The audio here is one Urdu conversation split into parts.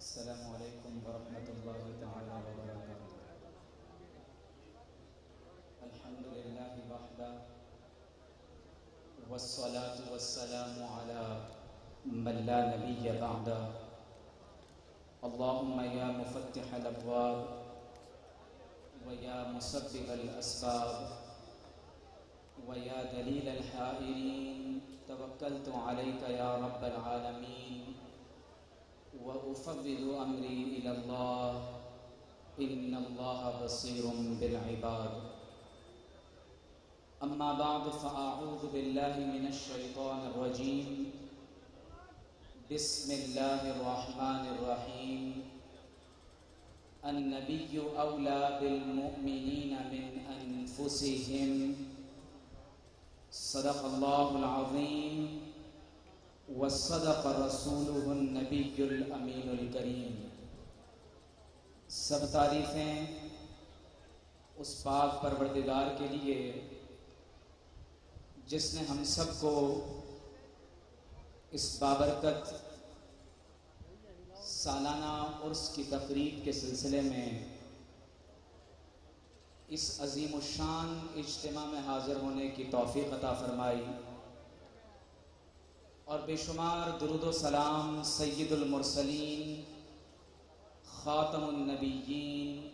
السلام علیکم ورحمۃ اللہ تعالی وبرکاتہ. الحمد للہ وحدہ والصلاة والسلام علی من لا نبی بعدہ. اللہم یا مفتح الابواب ویا مسبب الاسباب ویا دلیل الحائرین توکلت علیک یا رب العالمین وأفوض أمري إلى الله إن الله بصير بالعباد. أما بعد فأعوذ بالله من الشيطان الرجيم. بسم الله الرحمن الرحيم. النبي أولى بالمؤمنين من أنفسهم. صدق الله العظيم وصدق رسوله النبی الامین الکریم. سب تعریفیں اس پاک پروردگار کے لیے جس نے ہم سب کو اس بابرکت سالانہ عرس کی تقریب کے سلسلے میں اس عظیم الشان اجتماع میں حاضر ہونے کی توفیق عطا فرمائی، اور بے شمار درود و سلام سید المرسلین خاتم النبیین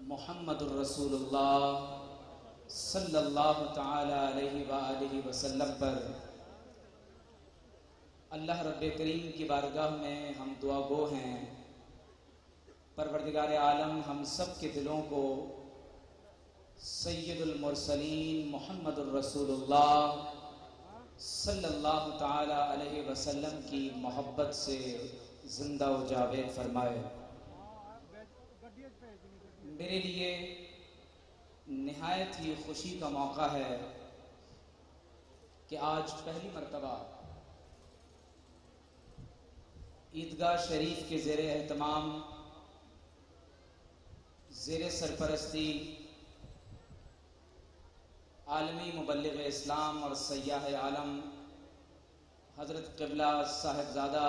محمد الرسول اللہ صلی اللہ تعالی علیہ وآلہ وسلم پر اللہ رب کریم کی بارگاہ میں ہم دعا گو ہیں۔ پروردگار عالم ہم سب کے دلوں کو سید المرسلین محمد الرسول اللہ صلی اللہ تعالی علیہ وسلم کی محبت سے زندہ و جاوید فرمائے۔ میرے لیے نہایت ہی خوشی کا موقع ہے کہ آج پہلی مرتبہ عیدگاہ شریف کے زیر اہتمام، زیر سرپرستی عالمی مبلغ اسلام اور سیاح عالم حضرت قبلہ صاحبزادہ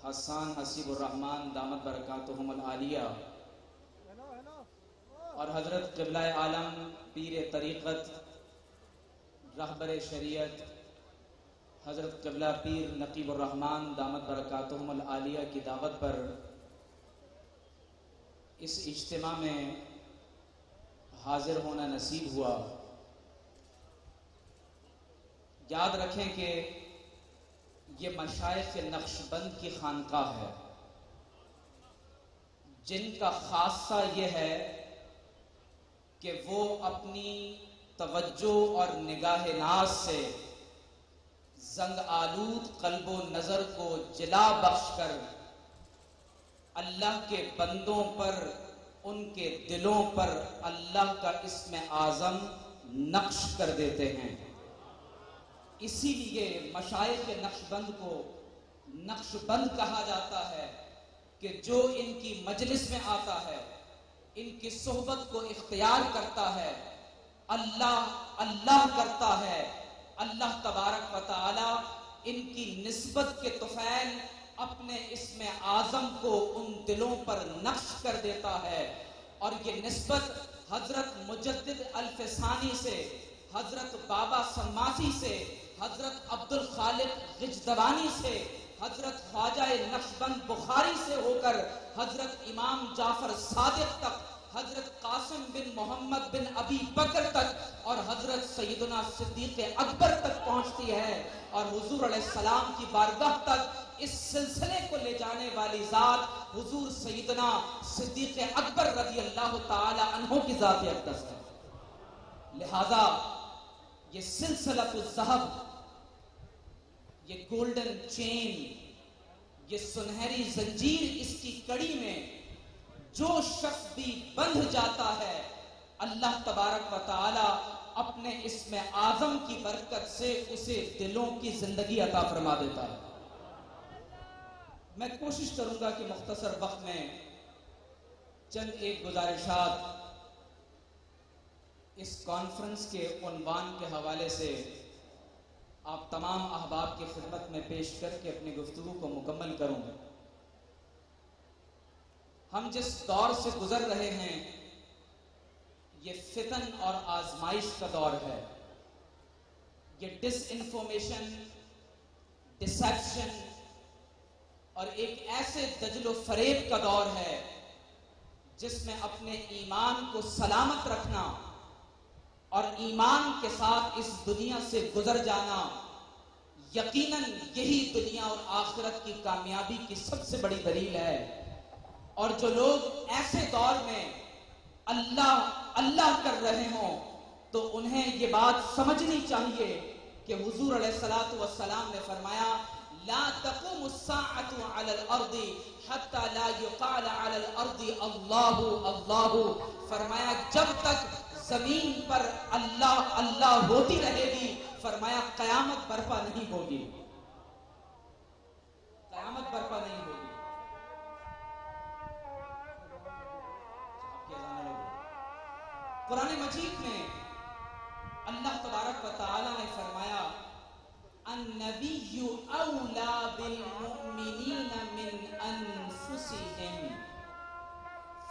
حسان حسیب الرحمن دامت برکاتہم العالیہ اور حضرت قبلہ عالم پیر طریقت رہبر شریعت حضرت قبلہ پیر نقیب الرحمن دامت برکاتہم العالیہ کی دعوت پر اس اجتماع میں حاضر ہونا نصیب ہوا۔ یاد رکھیں کہ یہ مشائخ نقشبند کی خانقاہ ہے، جن کا خاصہ یہ ہے کہ وہ اپنی توجہ اور نگاہ ناز سے زنگ آلود قلب و نظر کو جلا بخش کر اللہ کے بندوں پر، ان کے دلوں پر اللہ کا اسم اعظم نقش کر دیتے ہیں۔ اسی لیے مشائخ نقشبند کو نقشبند کہا جاتا ہے کہ جو ان کی مجلس میں آتا ہے، ان کی صحبت کو اختیار کرتا ہے، اللہ اللہ کرتا ہے، اللہ تبارک و تعالی ان کی نسبت کے طفیل اپنے اسم اعظم کو ان دلوں پر نقش کر دیتا ہے۔ اور یہ نسبت حضرت مجدد الفسانی سے، حضرت بابا سماسی سے، حضرت عبد الخالق غجدوانی سے، حضرت خواجہ نقشبند بخاری سے ہو کر حضرت امام جعفر صادق تک، حضرت قاسم بن محمد بن ابی بکر تک اور حضرت سیدنا صدیق اکبر تک پہنچتی ہے، اور حضور علیہ السلام کی بارگاہ تک اس سلسلے کو لے جانے والی ذات حضور سیدنا صدیق اکبر رضی اللہ تعالی عنہ کی ذات اقدس ہے۔ لہذا یہ سلسلۃ الذہب، یہ گولڈن چین، یہ سنہری زنجیر، اس کی کڑی میں جو شخص بھی بندھ جاتا ہے، اللہ تبارک و تعالی اپنے اسم اعظم کی برکت سے اسے دلوں کی زندگی عطا فرما دیتا ہے۔ میں کوشش کروں گا کہ مختصر وقت میں چند ایک گزارشات اس کانفرنس کے عنوان کے حوالے سے آپ تمام احباب کی خدمت میں پیش کر کے اپنی گفتگو کو مکمل کروں۔ ہم جس دور سے گزر رہے ہیں یہ فتن اور آزمائش کا دور ہے، یہ ڈس انفارمیشن، ڈسیپشن اور ایک ایسے دجل و فریب کا دور ہے جس میں اپنے ایمان کو سلامت رکھنا اور ایمان کے ساتھ اس دنیا سے گزر جانا یقیناً یہی دنیا اور آخرت کی کامیابی کی سب سے بڑی دلیل ہے۔ اور جو لوگ ایسے دور میں اللہ اللہ کر رہے ہوں تو انہیں یہ بات سمجھنی چاہیے کہ حضور علیہ الصلوۃ والسلام نے فرمایا لا تقوم الساعة على الارض حتى لا يقال على الارض اللہ اللہ، فرمایا جب تک زمین پر اللہ اللہ ہوتی رہے گی، فرمایا قیامت برپا نہیں ہوگی، قیامت برپا نہیں ہوگی۔ قرآن مجید میں اللہ تبارک و تعالی نے فرمایا النبی النبی اولا بالمؤمنین من انفسہم،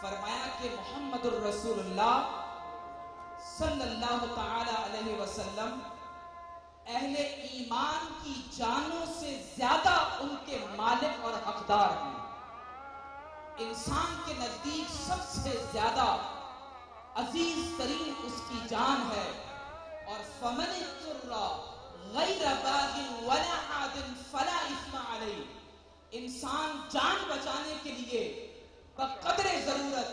فرمایا کہ محمد الرسول اللہ صلی اللہ تعالی علیہ وسلم اہل ایمان کی جانوں سے زیادہ ان کے مالک اور حقدار ہیں۔ انسان کے نزدیک سب سے زیادہ عزیز ترین اس کی جان ہے، اور فمن اضطر غیر باغ ولا عاد فلا اثم علیہ، انسان جان بچانے کے لیے بقدر ضرورت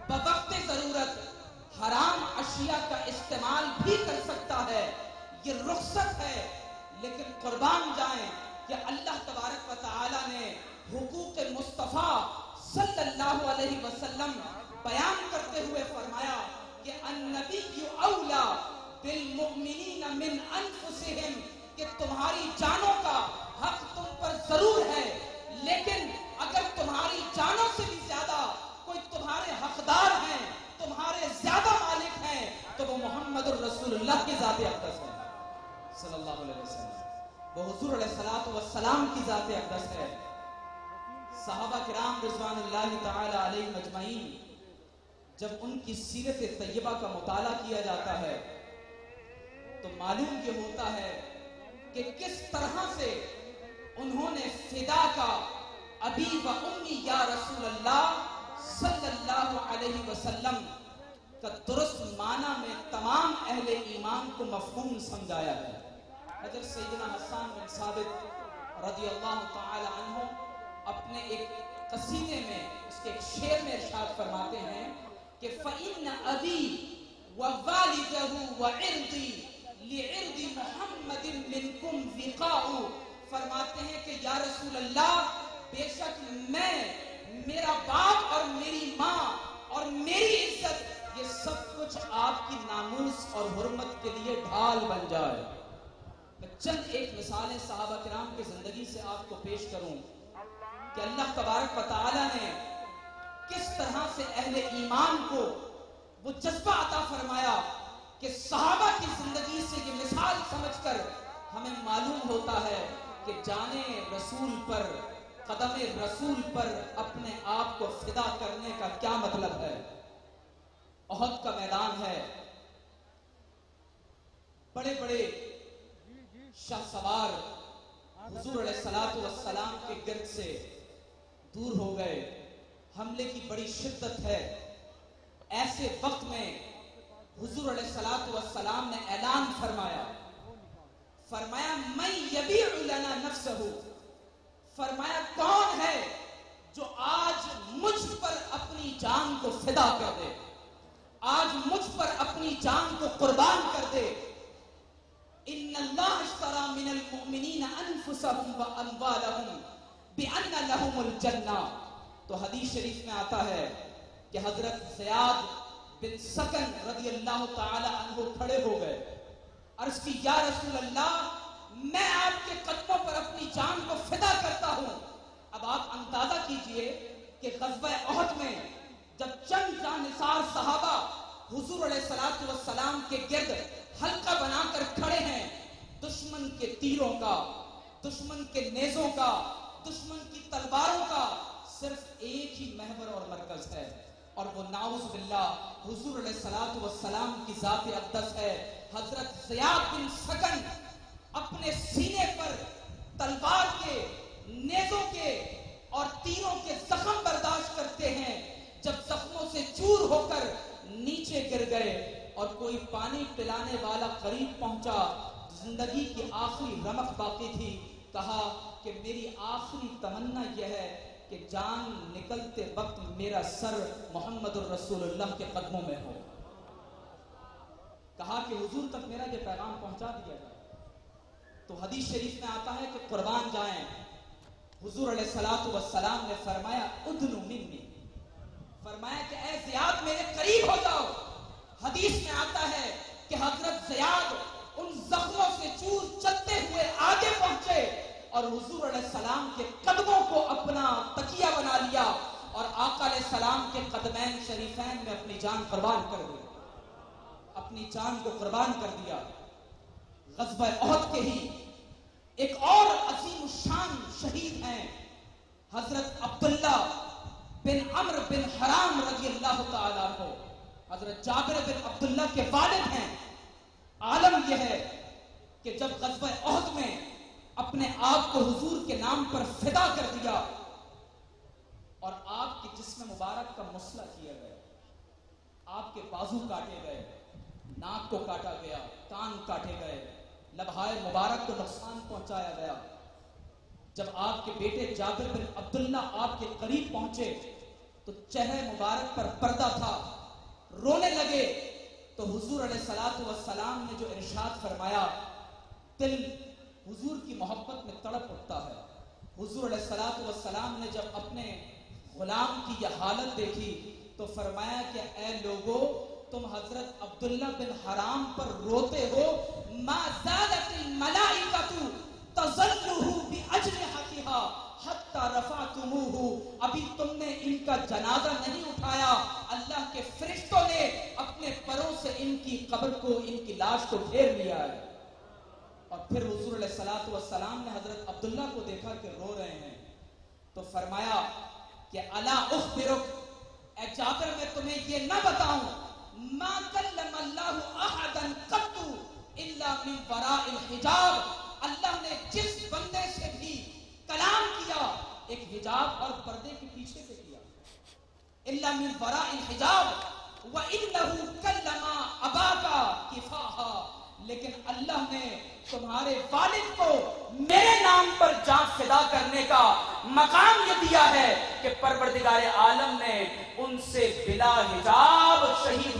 بوقت ضرورت حرام اشیاء کا استعمال بھی کر سکتا ہے، یہ رخصت ہے۔ لیکن قربان جائیں کہ اللہ تبارک و تعالی نے حقوق مصطفیٰ صلی اللہ علیہ وسلم بیان کرتے ہوئے فرمایا کہ النبی اولا بالمؤمنین من انفسہم، کہ تمہاری جانوں کا حق تم پر ضرور ہے، لیکن اگر تمہاری جانوں سے بھی زیادہ کوئی تمہارے حقدار ہیں، تمہارے زیادہ مالک ہیں، تو وہ محمد الرسول اللہ کی ذات اقدس ہے صلی اللہ علیہ وسلم، وہ حضور علیہ السلام کی ذات اقدس ہے۔ صحابہ کرام رضوان اللہ تعالی علیہ مجمعین، جب ان کی سیرت طیبہ کا مطالعہ کیا جاتا ہے تو معلوم یہ ہوتا ہے کہ کس طرح سے انہوں نے فدا کا ابی و امی یا رسول اللہ صلی اللہ علیہ وسلم کا درست معنی میں تمام اہل ایمان کو مفہوم سمجھایا ہے۔ حضرت سیدنا حسان بن ثابت رضی اللہ تعالی عنہ اپنے ایک قصیدے میں، اس کے ایک شعر میں ارشاد فرماتے ہیں کہ فَإِنَّ أَبِي وَوَالِدَهُ وَعِرْضِي لِعِرْضِ مُحَمَّدٍ مِّنْكُمْ وِقَاءُ، فرماتے ہیں کہ یا رسول اللہ، بے شک میں، میرا باپ اور میری ماں اور میری عزت، یہ سب کچھ آپ کی ناموس اور حرمت کے لیے ڈھال بن جائے۔ میں چند ایک مثالیں صحابہ کرام کی زندگی سے آپ کو پیش کروں کہ اللہ تبارک و تعالی نے کس طرح سے اہل ایمان کو وہ جذبہ عطا فرمایا کہ صحابہ کی زندگی سے یہ مثال سمجھ کر ہمیں معلوم ہوتا ہے کہ جانے رسول پر، قدم رسول پر اپنے آپ کو فدا کرنے کا کیا مطلب ہے۔ احد کا میدان ہے، بڑے بڑے شاہ سوار حضور علیہ السلام کے گرد سے دور ہو گئے، حملے کی بڑی شدت ہے۔ ایسے وقت میں حضور علیہ السلام نے اعلان فرمایا من یبیع لنا نفسہ، فرمایا کون ہے جو آج مجھ پر اپنی جان کو فدا کر دے، آج مجھ پر اپنی جان کو قربان کر دے۔ ان اللہ اشتری من المؤمنین انفسهم واموالهم بان لهم الجنہ، تو حدیث شریف میں آتا ہے کہ حضرت زیاد بن سکن رضی اللہ تعالی عنہ کھڑے ہو گئے، عرض کی یا رسول اللہ، میں آپ کے قدموں پر اپنی جان کو فدا کرتا ہوں۔ اب آپ اندازہ کیجئے کہ غزوہ احد میں جب چند جانثار صحابہ حضور علیہ السلام کے گرد حلقہ بنا کر کھڑے ہیں، دشمن کے تیروں کا، دشمن کے نیزوں کا، دشمن کی تلواروں کا صرف ایک ہی محور اور مرکز ہے، اور وہ نعوذ باللہ حضور علیہ السلام کی ذات اقدس ہے۔ حضرت زیاد بن سکن اپنے سینے پر تلوار کے، نیزوں کے اور تیروں کے زخم برداشت کرتے ہیں، جب زخموں سے چور ہو کر نیچے گر گئے اور کوئی پانی پلانے والا قریب پہنچا، زندگی کی آخری رمق باقی تھی، کہا کہ میری آخری تمنا یہ ہے کہ جان نکلتے وقت میرا سر محمد الرسول اللہ کے قدموں میں ہو۔ کہا کہ حضور تک میرا یہ پیغام پہنچا دیا جائے۔ تو حدیث شریف میں آتا ہے کہ قربان جائیں، حضور علیہ السلام نے فرمایا ادنو منی، فرمایا کہ اے زیاد میرے قریب ہو جاؤ۔ حدیث میں آتا ہے کہ حضرت زیاد ان زخموں سے چور چلتے ہوئے آگے پہنچے اور حضور علیہ السلام کے قدموں کو اپنا تکیہ بنا لیا اور آقا علیہ السلام کے قدمین شریفین میں اپنی جان قربان کر دی، اپنی جان کو قربان کر دیا۔ غزوہ احد کے ہی ایک اور عظیم الشان شہید ہیں حضرت عبداللہ بن عمرو بن حرام رضی اللہ تعالیٰ عنہ. حضرت جابر بن عبداللہ کے والد ہیں. عالم یہ ہے کہ جب غزوہ احد میں اپنے آپ کو حضور کے نام پر فدا کر دیا اور آپ کے جسم مبارک کا مسئلہ کیا گیا, آپ کے بازو کاٹے گئے, ناک کو کاٹا گیا, کان کاٹے گئے, لبہائے مبارک کو نقصان پہنچایا گیا. جب آپ کے بیٹے جابر بن عبداللہ آپ کے قریب پہنچے تو چہرے مبارک پر پردہ تھا, رونے لگے تو حضور علیہ الصلوۃ والسلام نے جو ارشاد فرمایا, دل حضور کی محبت میں تڑپ اٹھتا ہے. حضور علیہ الصلوۃ والسلام نے جب اپنے غلام کی یہ حالت دیکھی تو فرمایا کہ اے لوگو, تم حضرت عبداللہ بن حرام پر روتے ہو, ما زالت الملائکۃ تظلہ باجنحتھا حتی رفعتموہ, ابھی تم نے ان کا جنازہ نہیں اٹھایا, اللہ کے فرشتوں نے اپنے پروں سے ان کی قبر کو, ان کی لاش کو گھیر لیا ہے. اور پھر حضور علیہ الصلوۃ والسلام نے حضرت عبداللہ کو دیکھا کہ رو رہے ہیں تو فرمایا کہ الا اخبرک, اے جابر میں تمہیں یہ نہ بتاؤں, ما کلم اللہ احدا قط الا من وراء الحجاب, اللہ نے جس بندے سے بھی کلام کیا ایک حجاب اور پردے کے پیچھے سے کیا, الا من وراء الحجاب وانه کلم اباک کفاحا, لیکن اللہ نے تمہارے والد کو میرے نام پر جان فدا کرنے کا مقام یہ دیا ہے کہ پروردگار عالم نے ان سے بلا حجاب شہید